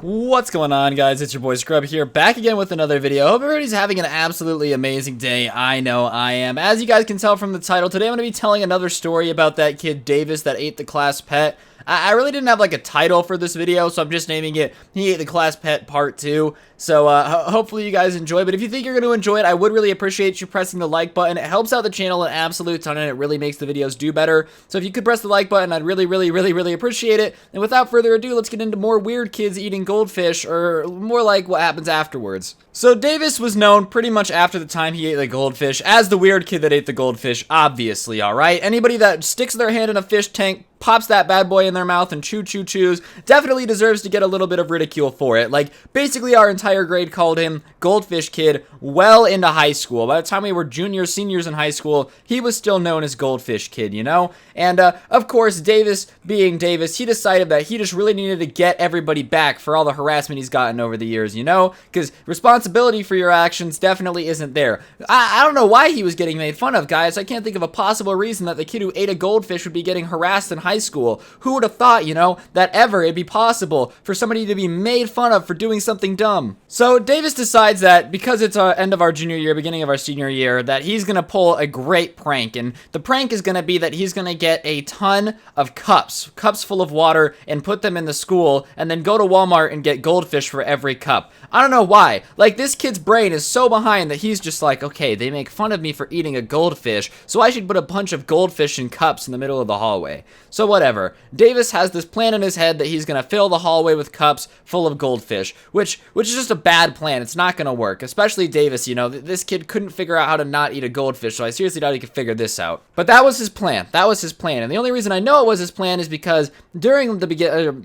What's going on, guys? It's your boy Scrub here, back again with another video. Hope everybody's having an absolutely amazing day. I know I am. As you guys can tell from the title, today I'm going to be telling another story about that kid Davis that ate the class pet. I really didn't have like a title for this video, so I'm just naming it He Ate the Class Pet Part 2. So hopefully you guys enjoy, but if you think you're going to enjoy it, I would really appreciate you pressing the like button. It helps out the channel an absolute ton, and it really makes the videos do better. So if you could press the like button, I'd really appreciate it. And without further ado, let's get into more weird kids eating goldfish, or more like what happens afterwards. So Davis was known pretty much after the time he ate the goldfish as the weird kid that ate the goldfish, obviously, alright? Anybody that sticks their hand in a fish tank, pops that bad boy in their mouth and chews, definitely deserves to get a little bit of ridicule for it. Like, basically our entire grade called him Goldfish Kid well into high school. By the time we were juniors, seniors in high school, he was still known as Goldfish Kid, you know? And, of course, Davis, being Davis, he decided that he just really needed to get everybody back for all the harassment he's gotten over the years, you know? Because responsibility for your actions definitely isn't there. I don't know why he was getting made fun of, guys. I can't think of a possible reason that the kid who ate a goldfish would be getting harassed in high school. Who would have thought, you know, that ever it'd be possible for somebody to be made fun of for doing something dumb? So Davis decides that because it's end of our junior year, beginning of our senior year, that he's gonna pull a great prank, and the prank is gonna be that he's gonna get a ton of cups full of water and put them in the school, and then go to Walmart and get goldfish for every cup. I don't know why. Like, this kid's brain is so behind that he's just like, okay, they make fun of me for eating a goldfish, so I should put a bunch of goldfish in cups in the middle of the hallway. So whatever. Davis has this plan in his head that he's gonna fill the hallway with cups full of goldfish, which is just a bad plan. It's not gonna work, especially Davis, you know. This kid couldn't figure out how to not eat a goldfish, so I seriously doubt he could figure this out. But that was his plan. That was his plan. And the only reason I know it was his plan is because during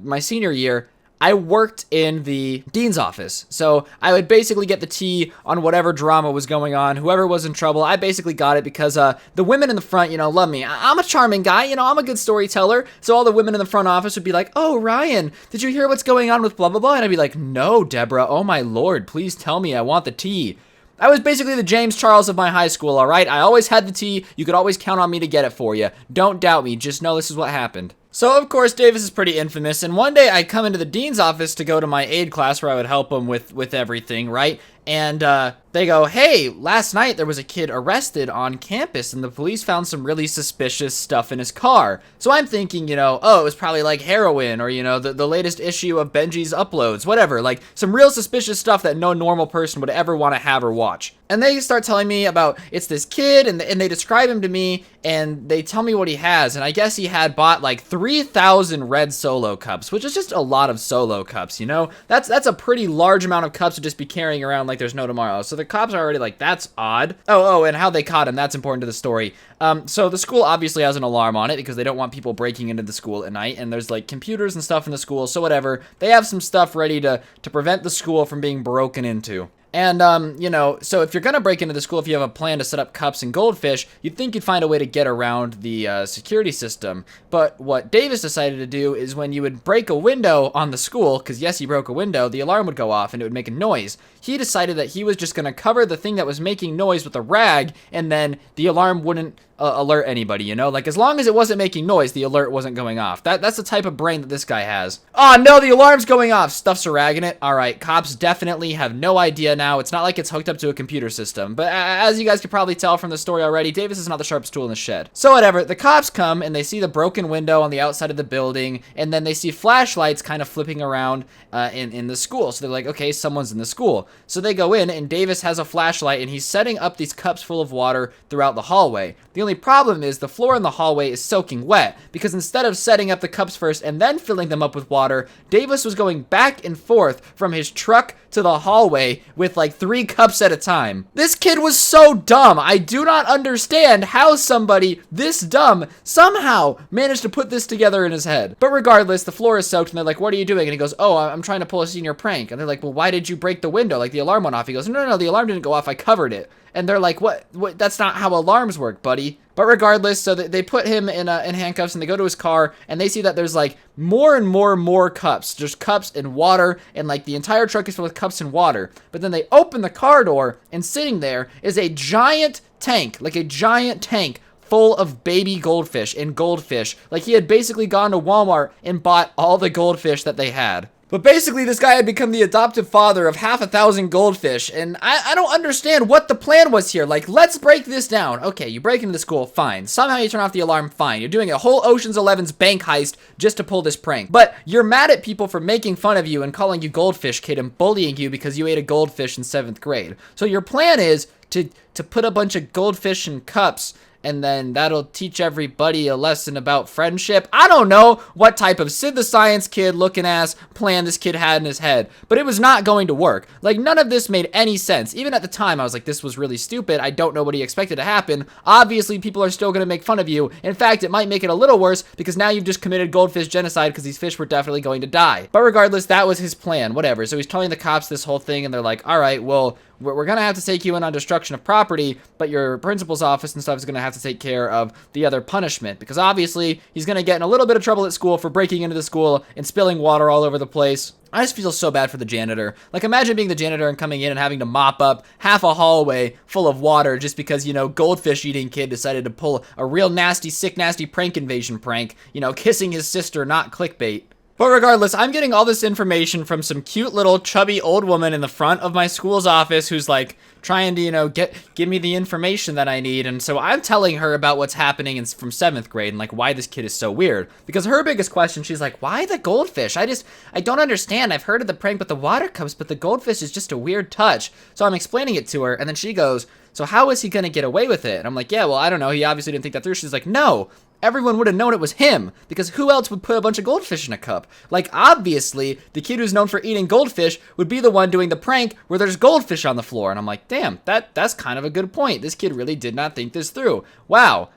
my senior year, I worked in the dean's office, so I would basically get the tea on whatever drama was going on. Whoever was in trouble, I basically got it because the women in the front, you know, love me. I'm a charming guy, you know, I'm a good storyteller, so all the women in the front office would be like, "Oh, Ryan, did you hear what's going on with blah, blah, blah?" And I'd be like, "No, Deborah, oh my lord, please tell me, I want the tea." I was basically the James Charles of my high school, alright? I always had the tea, you could always count on me to get it for you. Don't doubt me, just know this is what happened. So, of course, Davis is pretty infamous, and one day I come into the dean's office to go to my aid class where I would help him with everything, right? And they go, "Hey, last night there was a kid arrested on campus and the police found some really suspicious stuff in his car." So I'm thinking, you know, oh, it was probably like heroin or, you know, the latest issue of Benji's Uploads, whatever. Like some real suspicious stuff that no normal person would ever want to have or watch. And they start telling me about it's this kid, and they describe him to me, and they tell me what he has. And I guess he had bought like 3,000 red Solo cups, which is just a lot of Solo cups, you know? That's a pretty large amount of cups to just be carrying around like there's no tomorrow. So the cops are already like, that's odd. Oh, and how they caught him, that's important to the story. So the school obviously has an alarm on it because they don't want people breaking into the school at night, and there's like computers and stuff in the school, so whatever. They have some stuff ready to prevent the school from being broken into. And, you know, so if you're gonna break into the school, if you have a plan to set up cups and goldfish, you'd think you'd find a way to get around the security system. But what Davis decided to do is when you would break a window on the school, because yes, he broke a window, the alarm would go off and it would make a noise. He decided that he was just gonna cover the thing that was making noise with a rag, and then the alarm wouldn't alert anybody, you know? Like, as long as it wasn't making noise, the alert wasn't going off. That's the type of brain that this guy has. Oh, no, the alarm's going off. Stuffs a rag in it. All right, cops definitely have no idea now. It's not like it's hooked up to a computer system. But as you guys could probably tell from the story already, Davis is not the sharpest tool in the shed. So whatever, the cops come, and they see the broken window on the outside of the building, and then they see flashlights kind of flipping around in the school. So they're like, okay, someone's in the school. So they go in, and Davis has a flashlight, and he's setting up these cups full of water throughout the hallway. The only problem is the floor in the hallway is soaking wet, because instead of setting up the cups first and then filling them up with water, Davis was going back and forth from his truck to the hallway with like 3 cups at a time. This kid was so dumb. I do not understand how somebody this dumb somehow managed to put this together in his head. But regardless, the floor is soaked, and they're like, "What are you doing?" And he goes, "Oh, I'm trying to pull a senior prank." And they're like, "Well, why did you break the window? Like, the alarm went off." He goes, No, the alarm didn't go off. I covered it." And they're like, what? That's not how alarms work, buddy." But regardless, so they put him in handcuffs, and they go to his car, and they see that there's like more and more cups, just cups and water, and like the entire truck is filled with cups and water. But then they open the car door, and sitting there is a giant tank, like a giant tank full of baby goldfish and goldfish. Like he had basically gone to Walmart and bought all the goldfish that they had. But basically, this guy had become the adoptive father of half 1,000 goldfish, and I don't understand what the plan was here. Like, let's break this down. Okay, you break into the school, fine. Somehow you turn off the alarm, fine. You're doing a whole Ocean's 11's bank heist just to pull this prank. But you're mad at people for making fun of you and calling you goldfish kid and bullying you because you ate a goldfish in 7th grade. So your plan is to put a bunch of goldfish in cups, and then that'll teach everybody a lesson about friendship. I don't know what type of Sid the Science Kid looking ass plan this kid had in his head, but it was not going to work. Like, none of this made any sense. Even at the time, I was like, this was really stupid. I don't know what he expected to happen. Obviously, people are still going to make fun of you. In fact, it might make it a little worse because now you've just committed goldfish genocide because these fish were definitely going to die. But regardless, that was his plan, whatever. So he's telling the cops this whole thing, and they're like, all right, well, we're going to have to take you in on destruction of property, but your principal's office and stuff is going to have to take care of the other punishment, because obviously he's going to get in a little bit of trouble at school for breaking into the school and spilling water all over the place. I just feel so bad for the janitor. Like, imagine being the janitor and coming in and having to mop up half a hallway full of water just because, you know, goldfish eating kid decided to pull a real nasty, sick, nasty prank invasion prank, you know, kissing his sister, not clickbait. But regardless, I'm getting all this information from some cute little chubby old woman in the front of my school's office who's like trying to, you know, give me the information that I need. And so I'm telling her about what's happening from 7th grade and like why this kid is so weird. Because her biggest question, she's like, why the goldfish? I don't understand. I've heard of the prank with the water cups, but the goldfish is just a weird touch. So I'm explaining it to her, and then she goes, so how is he gonna get away with it? And I'm like, yeah, well, I don't know. He obviously didn't think that through. She's like, no. Everyone would have known it was him, because who else would put a bunch of goldfish in a cup? Like, obviously, the kid who's known for eating goldfish would be the one doing the prank where there's goldfish on the floor. And I'm like, damn, that's kind of a good point. This kid really did not think this through. Wow.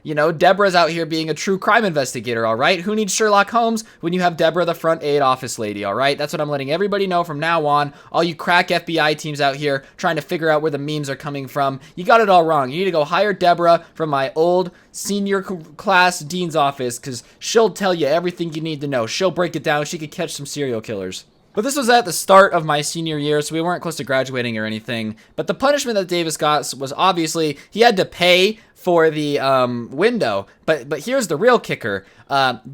You know, Deborah's out here being a true crime investigator, all right? Who needs Sherlock Holmes when you have Deborah, the front aid office lady, all right? That's what I'm letting everybody know from now on. All you crack FBI teams out here trying to figure out where the memes are coming from, you got it all wrong. You need to go hire Deborah from my old senior class dean's office, because she'll tell you everything you need to know. She'll break it down. She could catch some serial killers. But this was at the start of my senior year, so we weren't close to graduating or anything. But the punishment that Davis got was obviously he had to pay for the window. But here's the real kicker.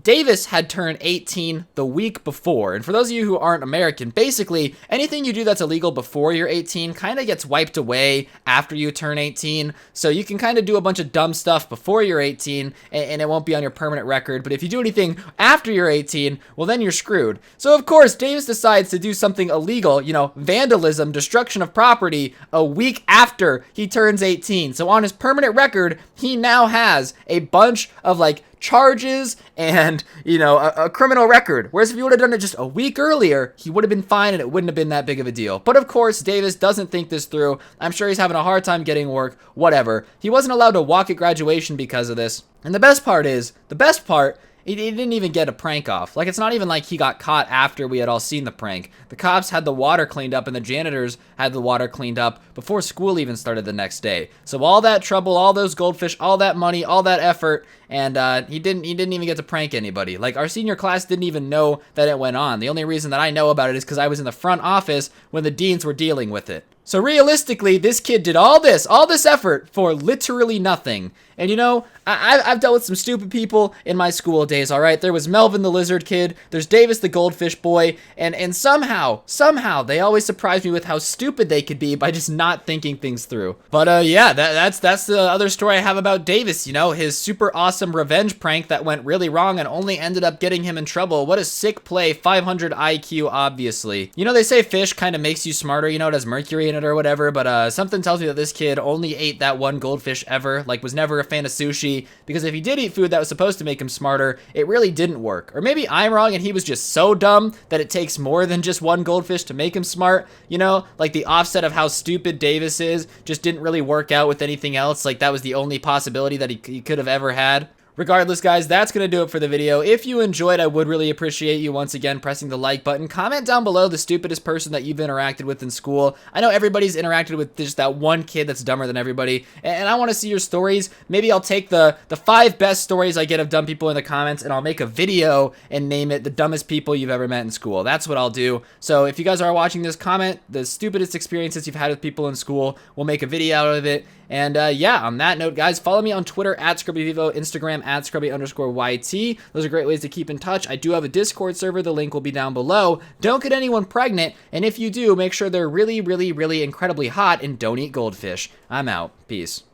Davis had turned 18 the week before. And for those of you who aren't American, basically anything you do that's illegal before you're 18 kind of gets wiped away after you turn 18. So you can kind of do a bunch of dumb stuff before you're 18 and it won't be on your permanent record. But if you do anything after you're 18, well, then you're screwed. So of course, Davis decides to do something illegal, you know, vandalism, destruction of property, a week after he turns 18. So on his permanent record, he now has a bunch of like charges and, you know, a criminal record. Whereas if he would have done it just a week earlier, he would have been fine and it wouldn't have been that big of a deal. But of course, Davis doesn't think this through. I'm sure he's having a hard time getting work, whatever. He wasn't allowed to walk at graduation because of this. And the best part, he didn't even get a prank off. Like, it's not even like he got caught after we had all seen the prank. The cops had the water cleaned up and the janitors had the water cleaned up before school even started the next day. So all that trouble, all those goldfish, all that money, all that effort, and he didn't even get to prank anybody. Like, our senior class didn't even know that it went on. The only reason that I know about it is because I was in the front office when the deans were dealing with it. So realistically, this kid did all this effort for literally nothing. And you know, I've dealt with some stupid people in my school days, all right? There was Melvin the lizard kid, there's Davis the goldfish boy, and somehow, they always surprise me with how stupid they could be by just not thinking things through. But yeah, that's the other story I have about Davis, you know, his super awesome revenge prank that went really wrong and only ended up getting him in trouble. What a sick play, 500 IQ, obviously. You know, they say fish kind of makes you smarter, you know, it has mercury in it or whatever, but something tells me that this kid only ate that one goldfish ever, like was never a fan of sushi, because if he did eat food that was supposed to make him smarter, it really didn't work. Or maybe I'm wrong and he was just so dumb that it takes more than just one goldfish to make him smart, you know, like the offset of how stupid Davis is just didn't really work out with anything else, like that was the only possibility that he could have ever had. Regardless, guys, that's going to do it for the video. If you enjoyed, I would really appreciate you once again pressing the like button. Comment down below the stupidest person that you've interacted with in school. I know everybody's interacted with just that one kid that's dumber than everybody, and I want to see your stories. Maybe I'll take the 5 best stories I get of dumb people in the comments, and I'll make a video and name it the dumbest people you've ever met in school. That's what I'll do. So if you guys are watching this, comment the stupidest experiences you've had with people in school. We'll make a video out of it, And yeah, on that note, guys, follow me on Twitter at ScrubbyVivo, Instagram at Scrubby_YT. Those are great ways to keep in touch. I do have a Discord server. The link will be down below. Don't get anyone pregnant, and if you do, make sure they're really, really, really incredibly hot, and don't eat goldfish. I'm out. Peace.